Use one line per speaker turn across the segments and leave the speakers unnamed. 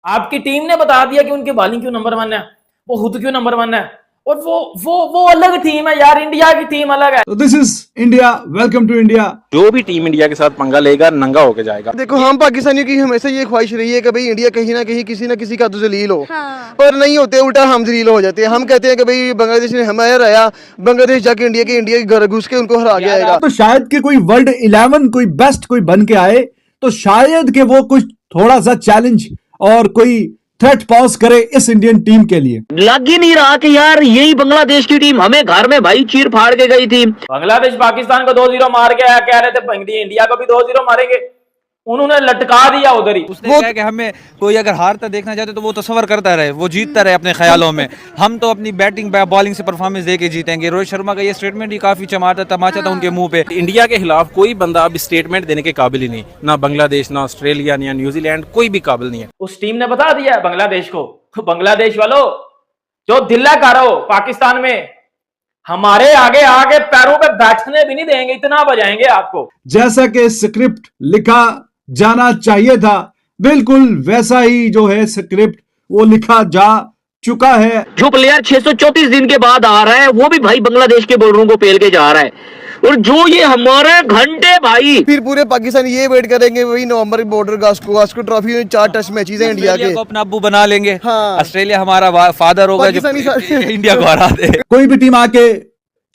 आपकी टीम ने बता दिया कि उनकी बॉलिंग क्यों नंबर 1 है, वो खुद क्यों नंबर 1 है। और वो अलग टीम है यार, इंडिया की टीम अलग है।
तो this is India, welcome to India.
जो भी टीम इंडिया के साथ पंगा लेगा नंगा होके जाएगा।
देखो हम पाकिस्तानियों की हमेशा ये ख्वाहिश रही है कि भाई इंडिया कहीं ना कहीं किसी ना किसी का तो जलील हो।
हाँ।
पर नहीं होते, उल्टा हम जलील हो जाते हैं। हम कहते हैं कि भाई बांग्लादेश ने हमें हराया, बांग्लादेश जाके इंडिया के घर घुस के उनको हरा के आएगा।
तो शायद कि कोई वर्ल्ड 11 कोई बेस्ट कोई बन के आए तो शायद कि वो कुछ थोड़ा सा चैलेंज और कोई थ्रेट पॉज करे इस इंडियन टीम के लिए।
लग ही नहीं रहा कि यार यही बांग्लादेश की टीम हमें घर में भाई चीर फाड़ के गई थी।
बांग्लादेश पाकिस्तान को 2-0 मार के आया, कह रहे थे इंडिया को भी 2-0 मारेंगे, उन्होंने लटका दिया उधर ही।
उसने कहा कि हमें कोई अगर हारता देखना चाहते तो वो तस्वर करता रहे, वो जीतता रहे अपने ख्यालों में। हम तो अपनी बैटिंग बॉलिंग से परफॉर्मेंस दे के जीतेंगे। रोहित शर्मा का ये स्टेटमेंट ही काफी तमाचा था उनके मुंह पे।
इंडिया के खिलाफ कोई बंदा अब स्टेटमेंट देने के काबिल ही नहीं, ना बांग्लादेश, ना ऑस्ट्रेलिया, ना न्यूजीलैंड, कोई भी काबिल नहीं है।
उस टीम ने बता दिया बांग्लादेश को, बांग्लादेश वालों जो दिल्ला करो पाकिस्तान में, हमारे आगे आगे पैरों पे बैठने भी नहीं देंगे, इतना बजाएंगे आपको।
जैसा कि स्क्रिप्ट लिखा जाना चाहिए था, बिल्कुल वैसा ही जो है स्क्रिप्ट वो लिखा जा चुका है।
जो प्लेयर 634 दिन के बाद आ रहा है वो भी भाई बांग्लादेश के बॉलरों को पेल के जा रहा है। और जो ये हमारे घंटे भाई
फिर पूरे पाकिस्तान ये वेट करेंगे वही नवंबर बॉर्डर गास्को ट्रॉफी में 4 टेस्ट मैचेस हैं इंडिया के।
को अपना अब्बू बना लेंगे।
हाँ।
ऑस्ट्रेलिया हमारा फादर होगा जो इंडिया को हरा दे।
कोई भी टीम आके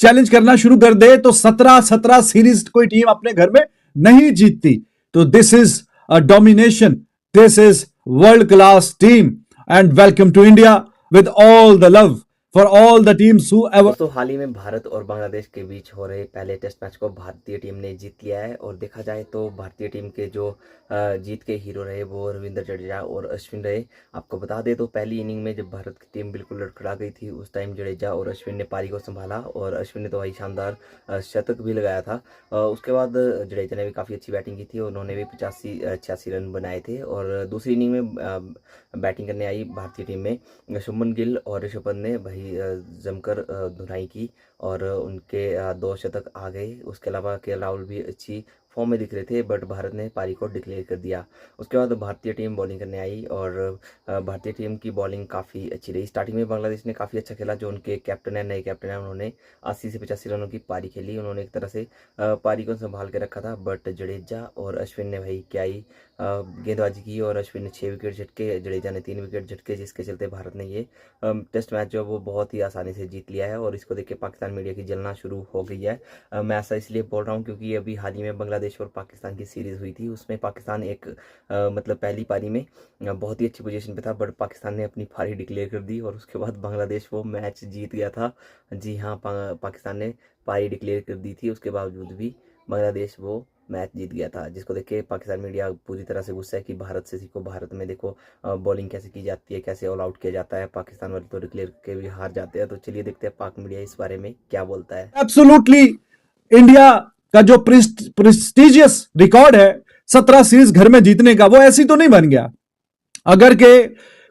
चैलेंज करना शुरू कर दे तो 17 सीरीज कोई टीम अपने घर में नहीं जीतती। तो this is a domination, this is world class team and welcome to India with all the love for all the teams who ever.
दोस्तों हाल ही में भारत और बांग्लादेश के बीच हो रहे पहले टेस्ट मैच को भारतीय टीम ने जीत लिया है। और देखा जाए तो भारतीय टीम के जो जीत के हीरो रहे वो रविंद्र जडेजा और अश्विन रहे। आपको बता दें तो पहली इनिंग में जब भारत की टीम बिल्कुल लड़खड़ा गई थी उस टाइम जडेजा और अश्विन ने पारी को संभाला और अश्विन ने तो भाई शानदार शतक भी लगाया था। उसके बाद जडेजा ने भी काफ़ी अच्छी बैटिंग की थी, उन्होंने भी 85-86 रन बनाए थे। और दूसरी इनिंग में बैटिंग करने आई भारतीय टीम में शुभमन गिल और ऋषभ पंत ने भाई जमकर धुनाई की और उनके 2 शतक आ गए। उसके अलावा के राहुल भी अच्छी फॉर्म में दिख रहे थे, बट भारत ने पारी को डिक्लेयर कर दिया। उसके बाद भारतीय टीम बॉलिंग करने आई और भारतीय टीम की बॉलिंग काफ़ी अच्छी रही। स्टार्टिंग में बांग्लादेश ने काफ़ी अच्छा खेला, जो उनके कैप्टन है, नए कैप्टन है, उन्होंने 80 से 85 रनों की पारी खेली। उन्होंने एक तरह से पारी को संभाल के रखा था, बट जडेजा और अश्विन ने भाई क्या ही गेंदबाजी की और अश्विन ने 6 विकेट झटके, जडेजा ने 3 विकेट झटके, जिसके चलते भारत ने ये टेस्ट मैच जो वो बहुत ही आसानी से जीत लिया है। और इसको देख के पाकिस्तान मीडिया की जलना शुरू हो गई है। मैं ऐसा इसलिए बोल रहा हूँ क्योंकि अभी हाल ही में बांग्लादेश और पाकिस्तान की सीरीज हुई थी, उसमें पाकिस्तान एक मतलब पहली पारी में बहुत ही अच्छी पोजीशन पे था, बट पाकिस्तान ने अपनी पारी डिक्लेयर कर दी और उसके बाद बांग्लादेश वो मैच जीत गया था। जी हाँ, पाकिस्तान ने पारी डिक्लेयर कर दी थी, उसके बावजूद भी बांग्लादेश वो मैच जीत गया था, जिसको देख के पाकिस्तान मीडिया पूरी तरह से गुस्सा है कि भारत से सीखो, भारत में देखो बॉलिंग कैसे की जाती है, कैसे ऑल आउट किया जाता है। पाकिस्तान वाले तो डिक्लेयर करके भी हार जाते हैं। तो चलिए देखते हैं पाक मीडिया इस बारे में क्या बोलता है।
एब्सोल्युटली इंडिया का जो प्रेस्टिजियस रिकॉर्ड है 17 सीरीज घर में जीतने का, वो ऐसी तो नहीं बन गया। अगर के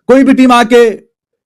कोई भी टीम आके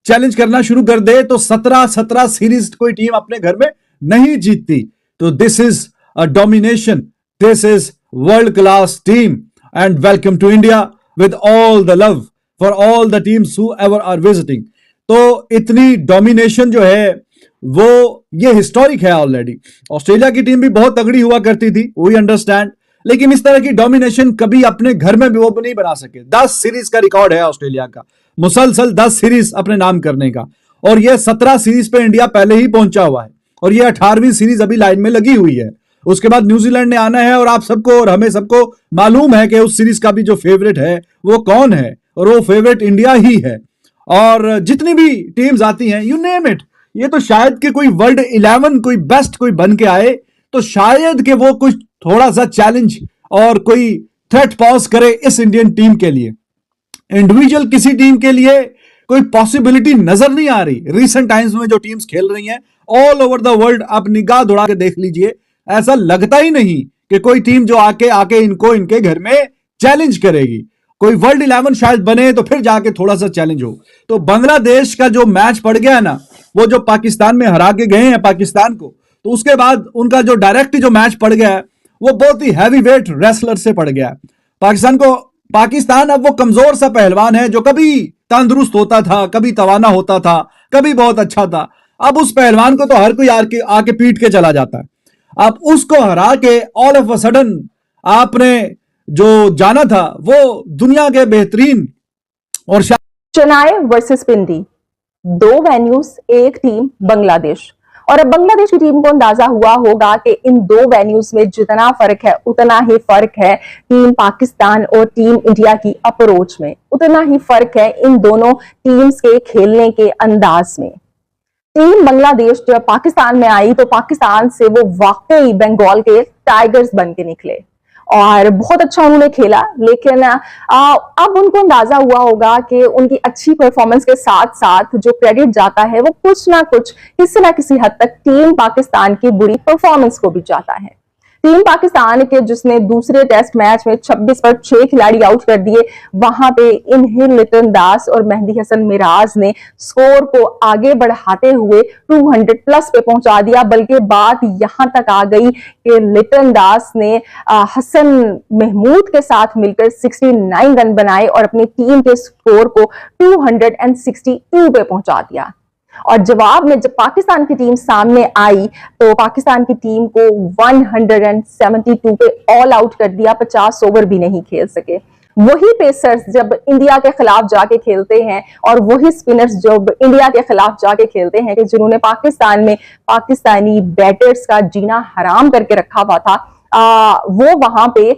चैलेंज करना शुरू कर दे तो 17 सीरीज कोई टीम अपने घर में नहीं जीतती। तो this is a domination, this is world class team and welcome to India with all the love for all the teams who ever are visiting. तो इतनी डोमिनेशन जो है वो ये हिस्टोरिक है ऑलरेडी। ऑस्ट्रेलिया की टीम भी बहुत तगड़ी हुआ करती थी, वी अंडरस्टैंड, लेकिन इस तरह की डोमिनेशन कभी अपने घर में भी वो नहीं बना सके। 10 सीरीज का रिकॉर्ड है ऑस्ट्रेलिया का, मुसलसल 10 सीरीज अपने नाम करने का, और ये 17 सीरीज पे इंडिया पहले ही पहुंचा हुआ है और ये 18वीं सीरीज अभी लाइन में लगी हुई है। उसके बाद न्यूजीलैंड ने आना है और आप सबको और हमें सबको मालूम है कि उस सीरीज का भी जो फेवरेट है वो कौन है, और वो फेवरेट इंडिया ही है। और जितनी भी टीम्स आती हैं, यू नेम इट, ये तो शायद कि कोई वर्ल्ड 11 कोई बेस्ट कोई बन के आए तो शायद कि वो कुछ थोड़ा सा चैलेंज और कोई थ्रेट पॉज करे इस इंडियन टीम के लिए। इंडिविजुअल किसी टीम के लिए कोई पॉसिबिलिटी नजर नहीं आ रही। रिसेंट टाइम्स में जो टीम्स खेल रही हैं ऑल ओवर द वर्ल्ड, आप निगाह दौड़ा के देख लीजिए, ऐसा लगता ही नहीं कि कोई टीम जो आके इनको इनके घर में चैलेंज करेगी। कोई वर्ल्ड 11 शायद बने तो फिर जाके थोड़ा सा चैलेंज हो। तो बांग्लादेश का जो मैच पड़ गया ना, वो जो पाकिस्तान में हरा के गए हैं पाकिस्तान को, तो उसके बाद उनका जो डायरेक्ट जो मैच पड़ गया है वो बहुत ही हैवी वेट रेसलर से पड़ गया है। पाकिस्तान को पाकिस्तान अब वो कमजोर सा पहलवान है जो कभी तंदुरुस्त होता था, कभी तवाना होता था, कभी बहुत अच्छा था। अब उस पहलवान को तो हर कोई आके पीट के चला जाता है। अब उसको हरा के ऑल ऑफ अ सडन आपने जो जाना था वो दुनिया के बेहतरीन और
चेन्नई वर्सेस पिंडी, 2 वेन्यूज, एक टीम बांग्लादेश। और अब बांग्लादेश की टीम को अंदाजा हुआ होगा कि इन 2 वेन्यूज में जितना फर्क है उतना ही फर्क है टीम पाकिस्तान और टीम इंडिया की अप्रोच में, उतना ही फर्क है इन दोनों टीम्स के खेलने के अंदाज में। टीम बांग्लादेश जब पाकिस्तान में आई तो पाकिस्तान से वो वाकई बंगाल के टाइगर्स बन के निकले और बहुत अच्छा उन्होंने खेला, लेकिन अब उनको अंदाजा हुआ होगा कि उनकी अच्छी परफॉर्मेंस के साथ साथ जो क्रेडिट जाता है वो कुछ ना कुछ किसी ना किसी हद तक टीम पाकिस्तान की बुरी परफॉर्मेंस को भी जाता है। टीम पाकिस्तान के जिसने दूसरे टेस्ट मैच में 26 पर 6 खिलाड़ी आउट कर दिए, वहां पे इन्हें लिटन दास और मेहदी हसन मिराज ने स्कोर को आगे बढ़ाते हुए 200 प्लस पे पहुंचा दिया। बल्कि बात यहां तक आ गई कि लिटन दास ने हसन महमूद के साथ मिलकर 69 रन बनाए और अपनी टीम के स्कोर को 262 पे पहुंचा दिया। और जवाब में जब पाकिस्तान की टीम सामने आई तो पाकिस्तान की टीम को 172 पे ऑल आउट कर दिया, 50 ओवर भी नहीं खेल सके। वही पेसर्स जब इंडिया के खिलाफ जाके खेलते हैं और वही स्पिनर्स जब इंडिया के खिलाफ जाके खेलते हैं कि जिन्होंने पाकिस्तान में पाकिस्तानी बैटर्स का जीना हराम करके रखा हुआ था, वो वहां पे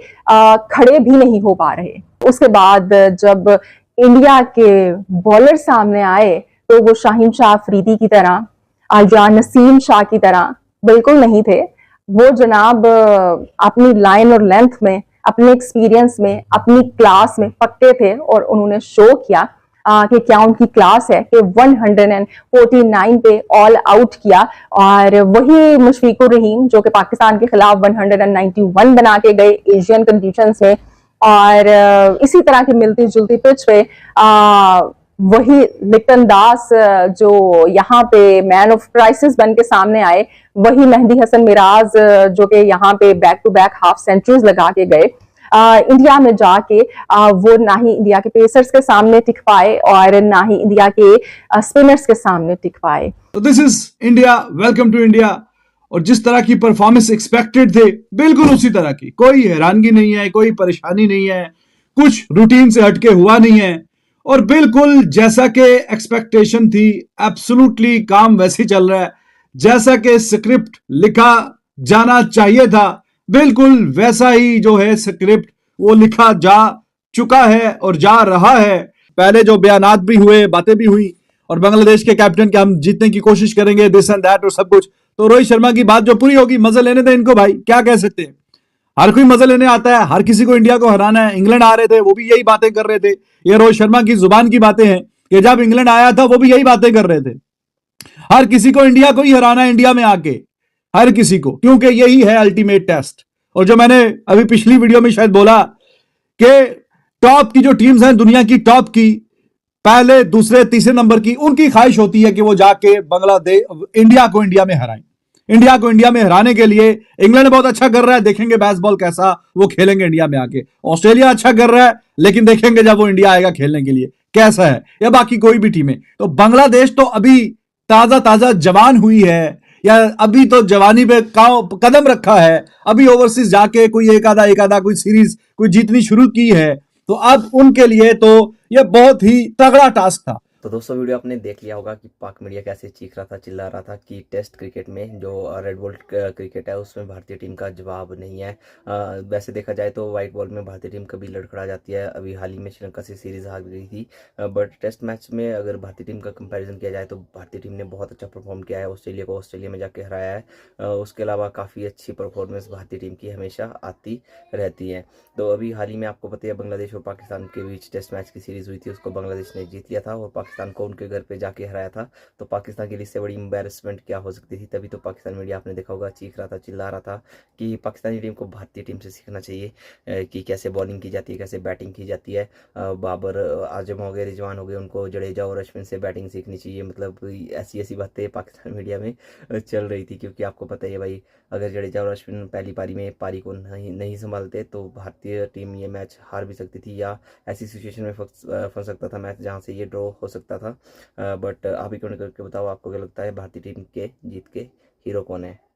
खड़े भी नहीं हो पा रहे। उसके बाद जब इंडिया के बॉलर सामने आए तो वो शाहीन शाह अफरीदी की तरह या नसीम शाह की तरह बिल्कुल नहीं थे। वो जनाब अपनी लाइन और लेंथ में, अपने एक्सपीरियंस में, अपनी क्लास में पक्के थे और उन्होंने शो किया कि क्या उनकी क्लास है कि 149 पे ऑल आउट किया। और वही मुशफिकुर रहीम जो कि पाकिस्तान के खिलाफ 191 बना के गए एशियन कंडीशंस में, और इसी तरह की मिलती जुलती पिच पे वही लिटन दास जो यहाँ पे मैन ऑफ क्राइसिस बन के सामने आए, वही मेहदी हसन मिराज जो कि यहाँ पे back to back half centuries लगा के गए। इंडिया में जाके वो ना ही इंडिया के पेसर्स के सामने टिक पाए और ना ही इंडिया के स्पिनर्स के सामने टिक पाए।
तो this is India, welcome to India. और जिस तरह की परफॉर्मेंस एक्सपेक्टेड थे बिल्कुल उसी तरह की, कोई हैरानगी नहीं है, कोई परेशानी नहीं है, कुछ रूटीन से हटके हुआ नहीं है और बिल्कुल जैसा कि एक्सपेक्टेशन थी एब्सोल्युटली काम वैसे ही चल रहा है। जैसा कि स्क्रिप्ट लिखा जाना चाहिए था बिल्कुल वैसा ही जो है स्क्रिप्ट वो लिखा जा चुका है और जा रहा है। पहले जो बयानात भी हुए, बातें भी हुई और बांग्लादेश के कैप्टन के हम जीतने की कोशिश करेंगे, दिस एंड दैट और सब कुछ, तो रोहित शर्मा की बात जो पूरी होगी, मजे लेने दें इनको भाई, क्या कह सकते हैं। हर कोई मजे लेने आता है, हर किसी को इंडिया को हराना है। इंग्लैंड आ रहे थे वो भी यही बातें कर रहे थे, ये रोहित शर्मा की जुबान की बातें हैं कि जब इंग्लैंड आया था वो भी यही बातें कर रहे थे। हर किसी को इंडिया को ही हराना है, इंडिया में आके हर किसी को, क्योंकि यही है अल्टीमेट टेस्ट। और जो मैंने अभी पिछली वीडियो में शायद बोला कि टॉप की जो टीम्स हैं दुनिया की, टॉप की पहले दूसरे तीसरे नंबर की, उनकी ख्वाहिश होती है कि वो जाके बांग्लादेश इंडिया को इंडिया में हराएं। इंडिया को इंडिया में हराने के लिए इंग्लैंड बहुत अच्छा कर रहा है, देखेंगे बेसबॉल कैसा वो खेलेंगे इंडिया में आके। ऑस्ट्रेलिया अच्छा कर रहा है लेकिन देखेंगे जब वो इंडिया आएगा खेलने के लिए कैसा है, या बाकी कोई भी टीमें। तो बांग्लादेश तो अभी ताजा ताजा जवान हुई है या अभी तो जवानी पे कदम रखा है, अभी ओवरसीज जाके कोई एक आधा कोई सीरीज कोई जीतनी शुरू की है, तो अब उनके लिए तो यह बहुत ही तगड़ा टास्क था।
तो दोस्तों वीडियो आपने देख लिया होगा कि पाक मीडिया कैसे चीख रहा था, चिल्ला रहा था कि टेस्ट क्रिकेट में जो रेड बॉल क्रिकेट है उसमें भारतीय टीम का जवाब नहीं है। वैसे देखा जाए तो वाइट बॉल में भारतीय टीम कभी लड़खड़ा जाती है, अभी हाल ही में श्रीलंका से सीरीज हार गई थी। बट टेस्ट मैच में अगर भारतीय टीम का कंपैरिजन किया जाए तो भारतीय टीम ने बहुत अच्छा परफॉर्म किया है, ऑस्ट्रेलिया को ऑस्ट्रेलिया में जाके हराया है। उसके अलावा काफ़ी अच्छी परफॉर्मेंस भारतीय टीम की हमेशा आती रहती है। तो अभी हाल ही में आपको पता है बांग्लादेश और पाकिस्तान के बीच टेस्ट मैच की सीरीज हुई थी, उसको बांग्लादेश ने जीत लिया था और पाकिस्तान को उनके घर पे जाके हराया था, तो पाकिस्तान के लिए इससे बड़ी एम्बैरेसमेंट क्या हो सकती थी। तभी तो पाकिस्तान मीडिया आपने देखा होगा चीख रहा था, चिल्ला रहा था कि पाकिस्तानी टीम को भारतीय टीम से सीखना चाहिए कि कैसे बॉलिंग की जाती है, कैसे बैटिंग की जाती है। बाबर आजम हो गए, रिजवान हो गए, उनको जडेजा और अश्विन से बैटिंग सीखनी चाहिए। मतलब ऐसी ऐसी बातें पाकिस्तान मीडिया में चल रही थी, क्योंकि आपको पता ही है भाई, अगर जडेजा और अश्विन पहली पारी में पारी को नहीं संभालते तो भारतीय टीम ये मैच हार भी सकती थी, या ऐसी सिचुएशन में फंस सकता था मैच जहां से ये ड्रॉ हो सकता था। बट आप ही कमेंट करके बताओ आपको क्या लगता है, भारतीय टीम के जीत के हीरो कौन है।